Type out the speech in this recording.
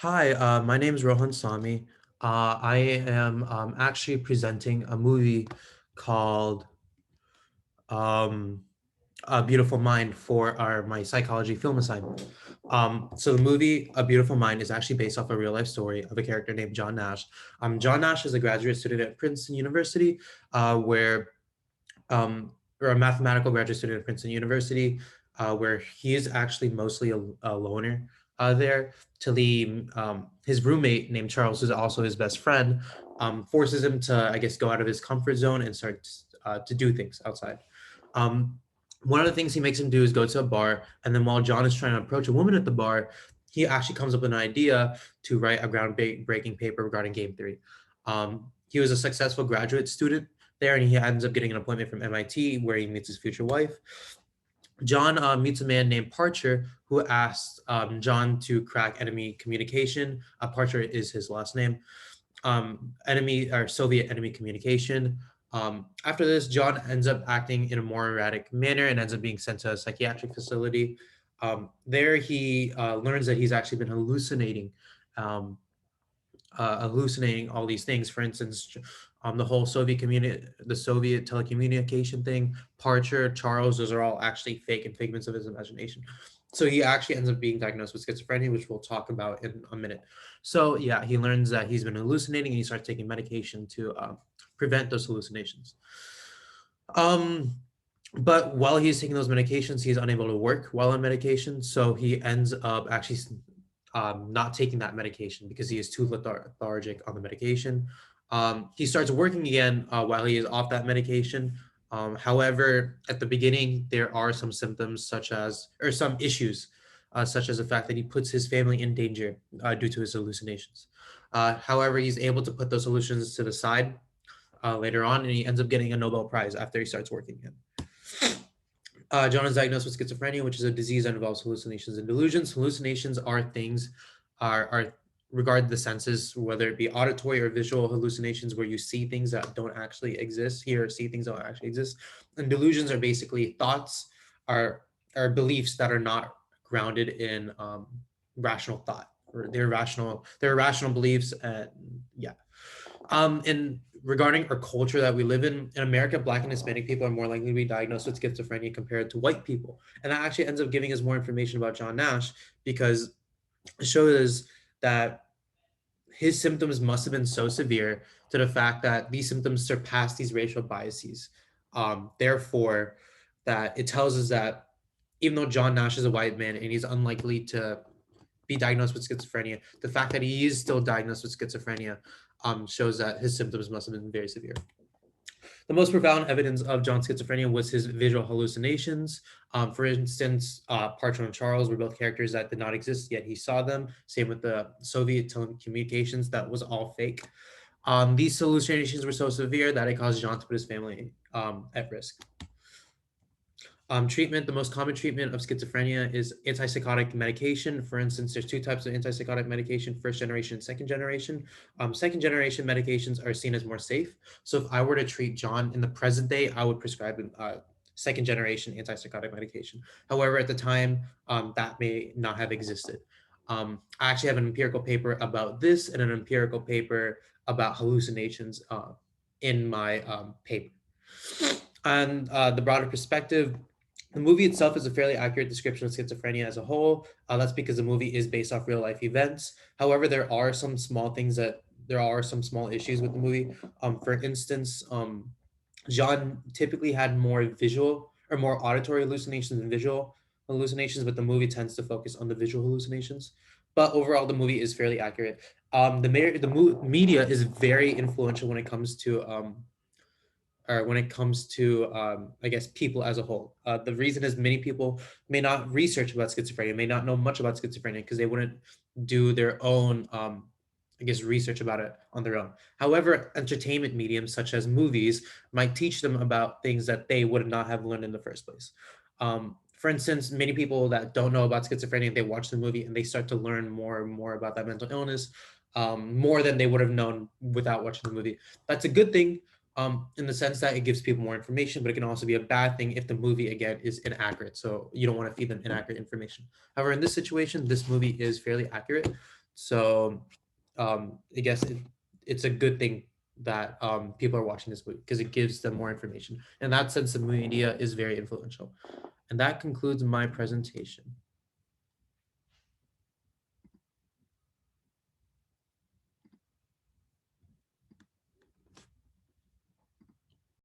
Hi, my name is Rohan Sami. I am actually presenting a movie called um, A Beautiful Mind for my psychology film assignment. So the movie A Beautiful Mind is actually based off a real life story of a character named John Nash. John Nash is a graduate student at Princeton University, where um, or a mathematical graduate student at Princeton University, where he is actually mostly a loner there. Till his roommate named Charles, who's also his best friend, forces him to, I guess, go out of his comfort zone and start to do things outside. Um, One of the things he makes him do is go to a bar, and then while John is trying to approach a woman at the bar, he actually comes up with an idea to write a groundbreaking paper regarding game theory. He was a successful graduate student there, and he ends up getting an appointment from MIT where he meets his future wife. John meets a man named Parcher who asks John to crack enemy communication. Parcher is his last name. Enemy or Soviet enemy communication. After this, John ends up acting in a more erratic manner and ends up being sent to a psychiatric facility. There, he learns that he's actually been um, hallucinating all these things. For instance, the Soviet telecommunication thing, Parcher, Charles, those are all actually fake and figments of his imagination. So he actually ends up being diagnosed with schizophrenia, which we'll talk about in a minute. So yeah, he learns that he's been hallucinating and he starts taking medication to prevent those hallucinations. Um, but while he's taking those medications, he's unable to work while on medication. So he ends up actually not taking that medication because he is too lethargic on the medication. He starts working again while he is off that medication. However, at the beginning, there are some symptoms or some issues, such as the fact that he puts his family in danger due to his hallucinations. However, he's able to put those solutions to the side later on, and he ends up getting a Nobel Prize after he starts working again. John is diagnosed with schizophrenia, which is a disease that involves hallucinations and delusions. Hallucinations are things are regard the senses, whether it be auditory or visual hallucinations, where you see things that don't actually exist, hear or see things that don't actually exist. And delusions are basically thoughts, are beliefs that are not grounded in rational thought, or they're rational beliefs, and yeah. And regarding our culture that we live in America, Black and Hispanic people are more likely to be diagnosed with schizophrenia compared to white people. And that actually ends up giving us more information about John Nash, because it shows that his symptoms must have been so severe to the fact that these symptoms surpass these racial biases. Therefore, that it tells us that even though John Nash is a white man and he's unlikely to be diagnosed with schizophrenia, the fact that he is still diagnosed with schizophrenia shows that his symptoms must have been very severe. The most profound evidence of John's schizophrenia was his visual hallucinations. For instance, Parcher and Charles were both characters that did not exist, yet he saw them. Same with the Soviet telecommunications, that was all fake. These hallucinations were so severe that it caused John to put his family at risk. Treatment, the most common treatment of schizophrenia is antipsychotic medication. For instance, there's two types of antipsychotic medication, first generation and second generation. Second generation medications are seen as more safe. So if I were to treat John in the present day, I would prescribe him second generation antipsychotic medication. However, at the time, that may not have existed. I actually have an empirical paper about this and an empirical paper about hallucinations in my paper. And the broader perspective, the movie itself is a fairly accurate description of schizophrenia as a whole. That's because the movie is based off real life events. However, there are some small issues with the movie. For instance, John typically had more visual or more auditory hallucinations than visual hallucinations, but the movie tends to focus on the visual hallucinations. But overall, the movie is fairly accurate. Media is very influential when it comes to I guess, people as a whole. The reason is many people may not research about schizophrenia, may not know much about schizophrenia because they wouldn't do their own, I guess, research about it on their own. However, entertainment mediums such as movies might teach them about things that they would not have learned in the first place. For instance, many people that don't know about schizophrenia, they watch the movie and they start to learn more and more about that mental illness, more than they would have known without watching the movie. That's a good thing, in the sense that it gives people more information, but it can also be a bad thing if the movie, again, is inaccurate. So you don't want to feed them inaccurate information. However, in this situation, this movie is fairly accurate So I guess it's a good thing that people are watching this movie because it gives them more information. In that sense, the media is very influential. And that concludes my presentation.